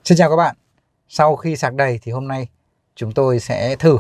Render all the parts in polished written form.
Xin chào các bạn. Sau khi sạc đầy thì hôm nay chúng tôi sẽ thử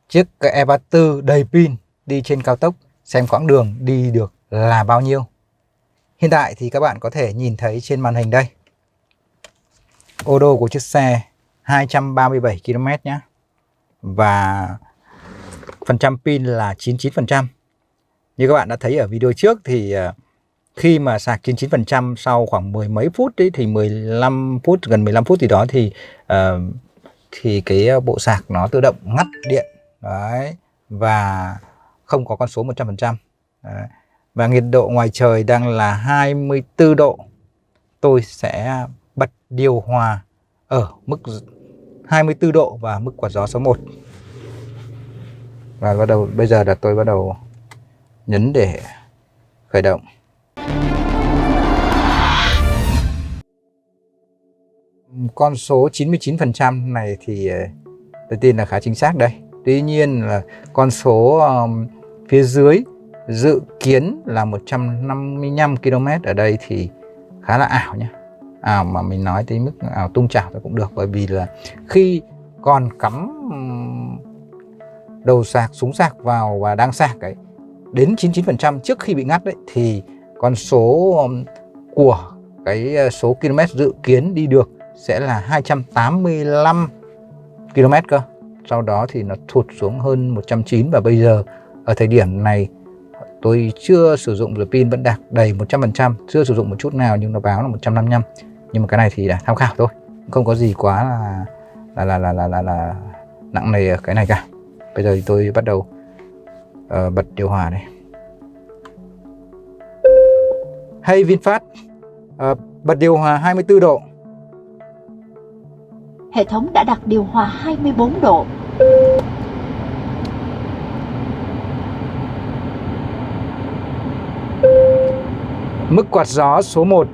chiếc E34 đầy pin đi trên cao tốc xem quãng đường đi được là bao nhiêu. Hiện tại thì các bạn có thể nhìn thấy trên màn hình đây. Ô đô của chiếc xe 237 km nhé. Và phần trăm pin là 99%. Như các bạn đã thấy ở video trước thì khi mà sạc 99% sau khoảng mười mấy phút ấy, thì 15 phút, gần 15 phút gì đó thì cái bộ sạc nó tự động ngắt điện. Đấy. Và không có con số 100%. Đấy. Và nhiệt độ ngoài trời đang là 24 độ. Tôi sẽ bật điều hòa ở mức 24 độ và mức quạt gió số 1. Và bây giờ là tôi bắt đầu nhấn để khởi động. Con số 99% này thì tôi tin là khá chính xác đây. Tuy nhiên là con số phía dưới dự kiến là 155 km ở đây thì khá là ảo nhé. Ảo mà mình nói tới mức ảo tung chảo cũng được. Bởi vì là khi còn cắm đầu sạc, súng sạc vào và đang sạc ấy, đến 99% trước khi bị ngắt đấy, thì con số của cái số km dự kiến đi được sẽ là 285 km cơ. Sau đó thì nó thụt xuống hơn 190. Và bây giờ ở thời điểm này tôi chưa sử dụng rồi, pin vẫn đạt đầy 100%, chưa sử dụng một chút nào nhưng nó báo là 155. Nhưng mà cái này thì là tham khảo thôi, không có gì quá là nặng nề ở cái này cả. Bây giờ thì tôi bắt đầu bật điều hòa này. Hey VinFast, bật điều hòa 24 độ. Hệ thống đã đặt điều hòa 24 độ. Mức quạt gió số 1.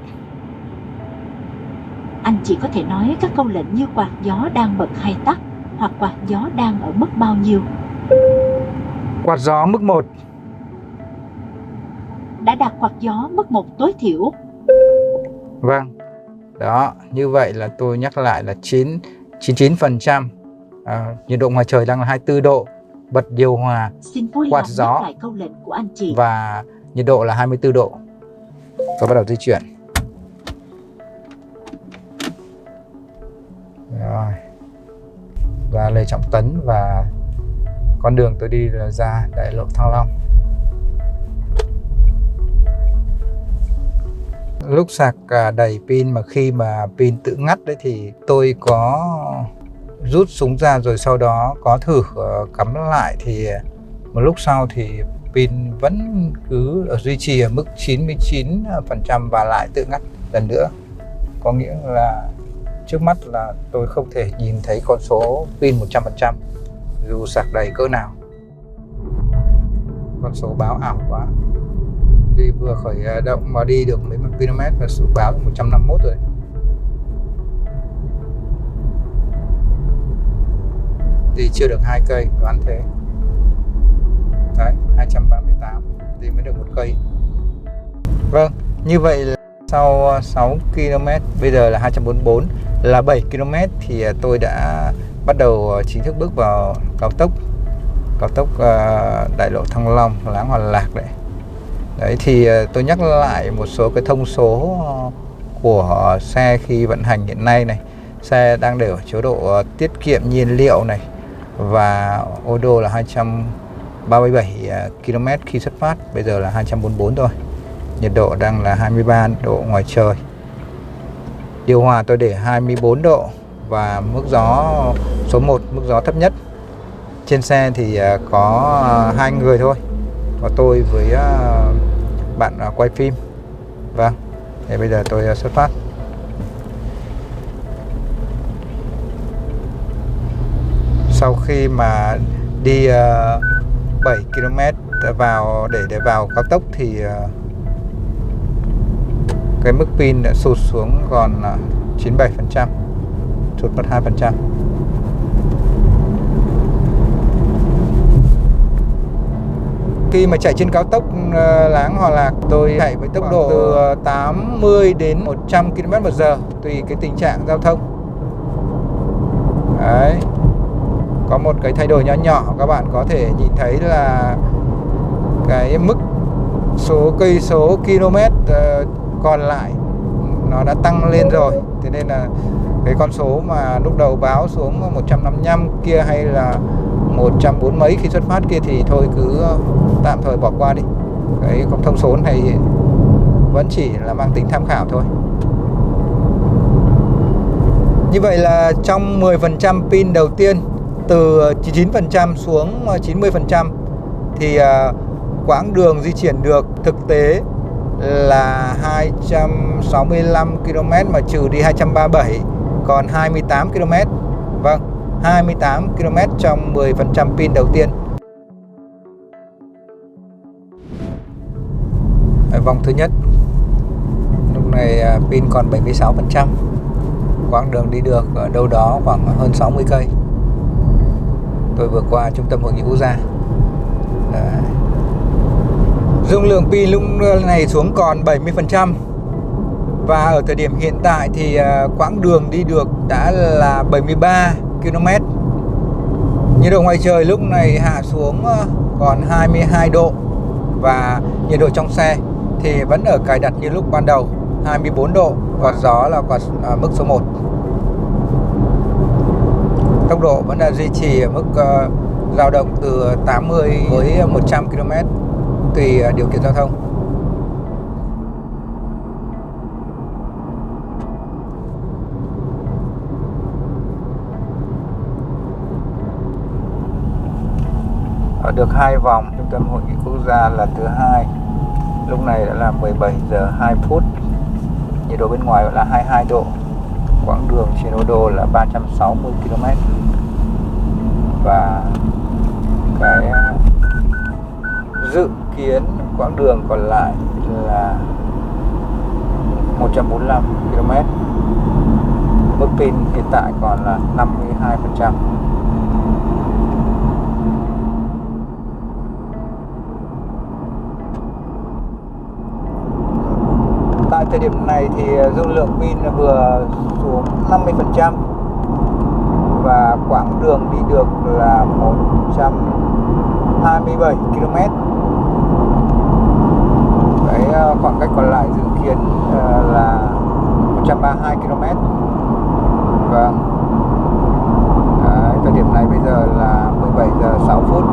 Anh chỉ có thể nói các câu lệnh như quạt gió đang bật hay tắt, hoặc quạt gió đang ở mức bao nhiêu. Quạt gió mức 1. Đã đặt quạt gió mức 1 tối thiểu. Vâng. Đó, như vậy là tôi nhắc lại là 99%. Nhiệt độ ngoài trời đang là 24 độ. Bật điều hòa, Xin vui quạt lòng gió nhắc lại câu lệnh của anh chị. và nhiệt độ là 24 độ. Tôi bắt đầu di chuyển. Rồi. Ra Lê Trọng Tấn và con đường tôi đi là ra đại lộ Thăng Long. Lúc sạc đầy pin mà khi mà pin tự ngắt đấy thì tôi có rút súng ra rồi sau đó có thử cắm lại, thì một lúc sau thì pin vẫn cứ duy trì ở mức 99% và lại tự ngắt lần nữa. Có nghĩa là trước mắt là tôi không thể nhìn thấy con số pin 100% dù sạc đầy cỡ nào. Con số báo ảo quá. Đi vừa khởi động mà đi được mấy km là số báo 151 rồi. Đi chưa được 2 cây, đoán thế. Đấy, 238 đi mới được 1 cây. Vâng, như vậy là sau 6 km, bây giờ là 244, là 7 km thì tôi đã bắt đầu chính thức bước vào cao tốc đại lộ Thăng Long, Láng Hòa Lạc đấy. Đấy thì tôi nhắc lại một số cái thông số của xe khi vận hành hiện nay này. Xe đang để ở chế độ tiết kiệm nhiên liệu này, và ô đô là 237 km khi xuất phát, bây giờ là 244 thôi. Nhiệt độ đang là 23 độ ngoài trời. Điều hòa tôi để 24 độ và mức gió số 1, mức gió thấp nhất. Trên xe thì có 2 người thôi, có tôi với bạn quay phim. Vâng, thì bây giờ tôi xuất phát. Sau khi mà đi 7 km vào để vào cao tốc thì cái mức pin đã sụt xuống còn 97%, sụt mất 2%. Khi mà chạy trên cao tốc Láng Hòa Lạc, tôi chạy với tốc độ từ 80 đến 100 km/h tùy cái tình trạng giao thông. Đấy, có một cái thay đổi nhỏ nhỏ, các bạn có thể nhìn thấy là cái mức số cây số km còn lại nó đã tăng lên rồi. Thế nên là cái con số mà lúc đầu báo xuống 155 kia hay là 140 mấy khi xuất phát kia thì thôi cứ tạm thời bỏ qua đi. Cái thông số này vẫn chỉ là mang tính tham khảo thôi. Như vậy là trong 10% pin đầu tiên, từ 9% xuống 90%, thì quãng đường di chuyển được thực tế là 265 km mà trừ đi 237, còn 28 km. Vâng, 28 km trong 10% pin đầu tiên. Ở vòng thứ nhất, lúc này pin còn 76%. Quãng đường đi được ở đâu đó khoảng hơn 60 cây. Tôi vừa qua trung tâm hội nghị quốc gia. Đấy. Dung lượng pin lúc này xuống còn 70%. Và ở thời điểm hiện tại thì quãng đường đi được đã là 73 km. Nhiệt độ ngoài trời lúc này hạ xuống còn 22 độ. Và nhiệt độ trong xe thì vẫn ở cài đặt như lúc ban đầu, 24 độ. Quạt gió là quạt mức số 1. Tốc độ vẫn là duy trì ở mức dao động từ 80 với 100 km tùy điều kiện giao thông. Ở được 2 vòng trung tâm hội nghị quốc gia lần thứ 2. Lúc này đã là 17 giờ 2 phút. Nhiệt độ bên ngoài là 22 độ. Quãng đường trên ô tô là 360 km. Và cái dự kiến quãng đường còn lại là 145 km. Mức pin hiện tại còn là 52%. Tại thời điểm này thì dung lượng pin vừa xuống 50% và quãng đường đi được là 127 km. Cái khoảng cách còn lại dự kiến là 132 km. Vâng. Đấy, thời điểm này bây giờ là 17 giờ 6 phút.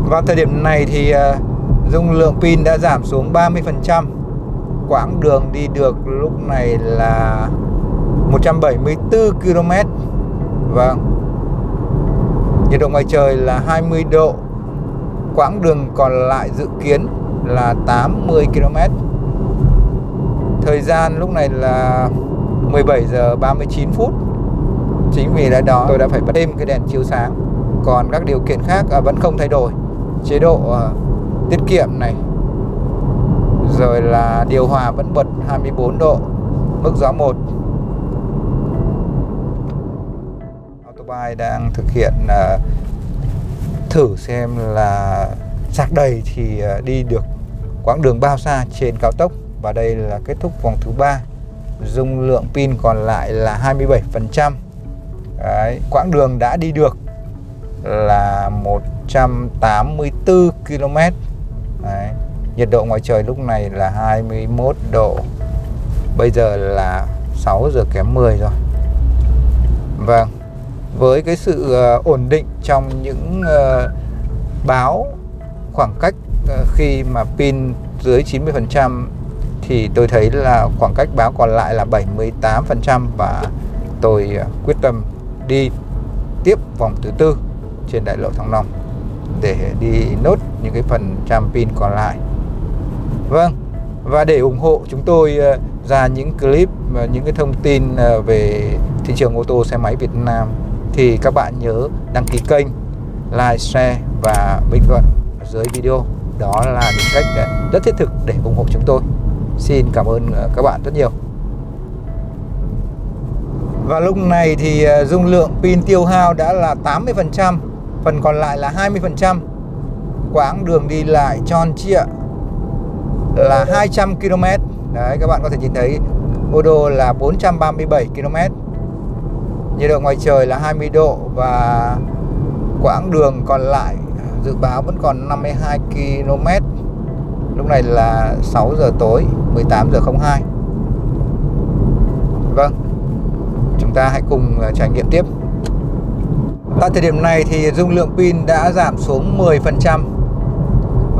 Vào thời điểm này thì dung lượng pin đã giảm xuống 30%. Quãng đường đi được lúc này là 174 km. Vâng. Nhiệt độ ngoài trời là 20 độ. Quãng đường còn lại dự kiến là 80 km. Thời gian lúc này là 17 giờ 39 phút. Chính vì lẽ đó tôi đã phải bật thêm cái đèn chiếu sáng. Còn các điều kiện khác vẫn không thay đổi. Chế độ tiết kiệm này, rồi là điều hòa vẫn bật 24 độ, mức gió 1. Autobike đang thực hiện thử xem là sạc đầy thì đi được quãng đường bao xa trên cao tốc. Và đây là kết thúc vòng thứ 3. Dung lượng pin còn lại là 27%. Đấy, quãng đường đã đi được là 184 km. Đấy. Nhiệt độ ngoài trời lúc này là 21 độ. Bây giờ là 6 giờ kém 10 rồi. Vâng. Với cái sự ổn định trong những báo khoảng cách khi mà pin dưới 90% thì tôi thấy là khoảng cách báo còn lại là 78%. Và tôi quyết tâm đi tiếp vòng thứ 4 trên đại lộ Thăng Long để đi nốt những cái phần trăm pin còn lại. Vâng, và để ủng hộ chúng tôi ra những clip, những cái thông tin về thị trường ô tô xe máy Việt Nam thì các bạn nhớ đăng ký kênh, like, share và bình luận ở dưới video. Đó là những cách rất thiết thực để ủng hộ chúng tôi. Xin cảm ơn các bạn rất nhiều. Và lúc này thì dung lượng pin tiêu hao đã là 80%. Phần còn lại là 20%. Quãng đường đi lại tròn trịa là 200 km. Đấy, các bạn có thể nhìn thấy ô đô là 437 km. Nhiệt độ ngoài trời là 20 độ và quãng đường còn lại dự báo vẫn còn 52 km. Lúc này là 6 giờ tối, 18 giờ 02. Vâng, chúng ta hãy cùng trải nghiệm tiếp. Tại thời điểm này thì dung lượng pin đã giảm xuống 10%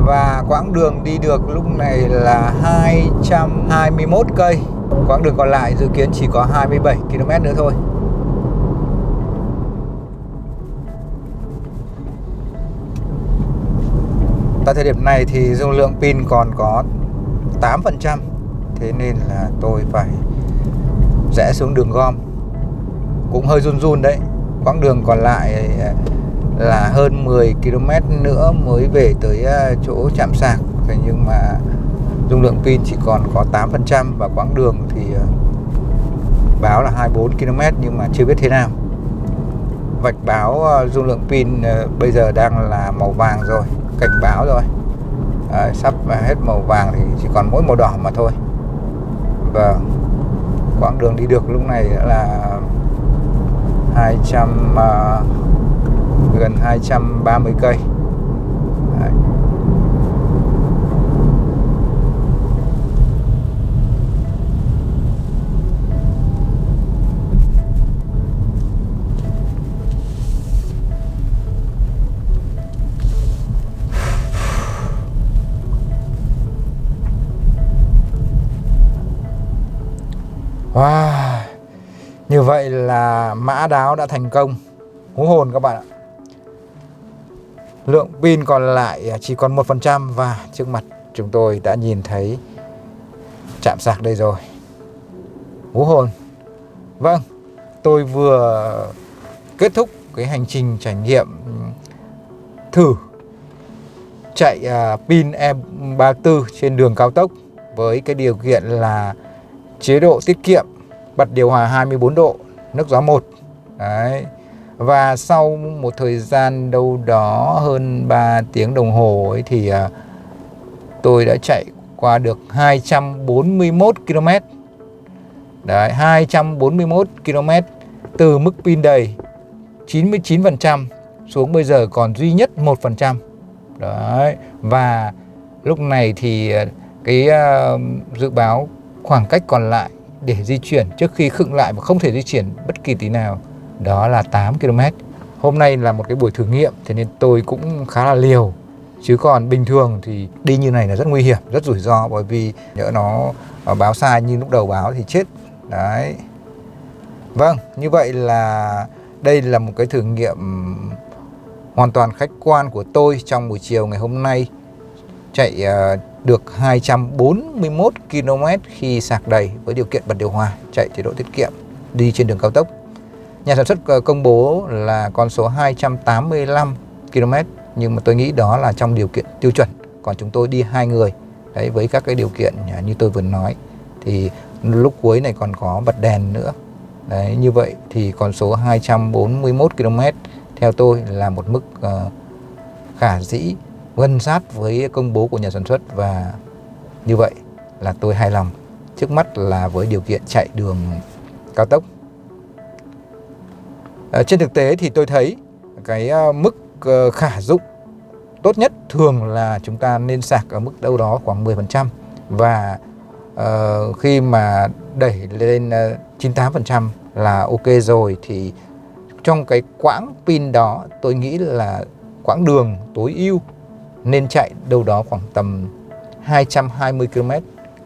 và quãng đường đi được lúc này là 221 cây. Quãng đường còn lại dự kiến chỉ có 27 km nữa thôi. Tại thời điểm này thì dung lượng pin còn có 8%. Thế nên là tôi phải rẽ xuống đường gom. Cũng hơi run run đấy. Quãng đường còn lại là hơn 10 km nữa mới về tới chỗ trạm sạc. Thế nhưng mà dung lượng pin chỉ còn có 8% và quãng đường thì báo là 24 km nhưng mà chưa biết thế nào. Vạch báo dung lượng pin bây giờ đang là màu vàng rồi, cảnh báo rồi. Sắp hết màu vàng thì chỉ còn mỗi màu đỏ mà thôi. Và quãng đường đi được lúc này là gần 230 cây. Đấy. Wow, như vậy là mã đáo đã thành công. Hú hồn các bạn ạ. Lượng pin còn lại chỉ còn 1% và trước mặt chúng tôi đã nhìn thấy trạm sạc đây rồi. Hú hồn. Vâng, tôi vừa kết thúc cái hành trình trải nghiệm thử chạy pin E34 trên đường cao tốc với cái điều kiện là chế độ tiết kiệm, bật điều hòa 24 độ, nước gió 1. Đấy. Và sau một thời gian đâu đó hơn 3 tiếng đồng hồ ấy thì tôi đã chạy qua được 241 km. Đấy, 241 km từ mức pin đầy 99% xuống bây giờ còn duy nhất 1%. Đấy. Và lúc này thì cái dự báo khoảng cách còn lại để di chuyển trước khi khựng lại và không thể di chuyển bất kỳ tí nào đó là 8 km. Hôm nay là một cái buổi thử nghiệm, thế nên tôi cũng khá là liều. Chứ còn bình thường thì đi như này là rất nguy hiểm, rất rủi ro, bởi vì nhỡ nó báo sai như lúc đầu báo thì chết. Đấy. Vâng, như vậy là đây là một cái thử nghiệm hoàn toàn khách quan của tôi trong buổi chiều ngày hôm nay. Chạy được 241 km khi sạc đầy với điều kiện bật điều hòa, chạy chế độ tiết kiệm, đi trên đường cao tốc. Nhà sản xuất công bố là con số 285 km, nhưng mà tôi nghĩ đó là trong điều kiện tiêu chuẩn. Còn chúng tôi đi 2 người, đấy, với các cái điều kiện như tôi vừa nói, thì lúc cuối này còn có bật đèn nữa. Đấy, như vậy thì con số 241 km theo tôi là một mức khả dĩ, gần sát với công bố của nhà sản xuất, và như vậy là tôi hài lòng. Trước mắt là với điều kiện chạy đường cao tốc. Trên thực tế thì tôi thấy cái mức khả dụng tốt nhất thường là chúng ta nên sạc ở mức đâu đó khoảng 10%. Và khi mà đẩy lên 98% là ok rồi, thì trong cái quãng pin đó tôi nghĩ là quãng đường tối ưu nên chạy đâu đó khoảng tầm 220 km.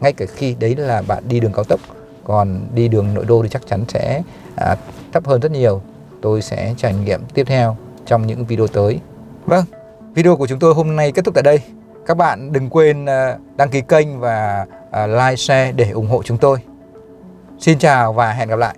Ngay cả khi đấy là bạn đi đường cao tốc. Còn đi đường nội đô thì chắc chắn sẽ thấp hơn rất nhiều. Tôi sẽ trải nghiệm tiếp theo trong những video tới. Vâng, video của chúng tôi hôm nay kết thúc tại đây. Các bạn đừng quên đăng ký kênh và like, share để ủng hộ chúng tôi. Xin chào và hẹn gặp lại.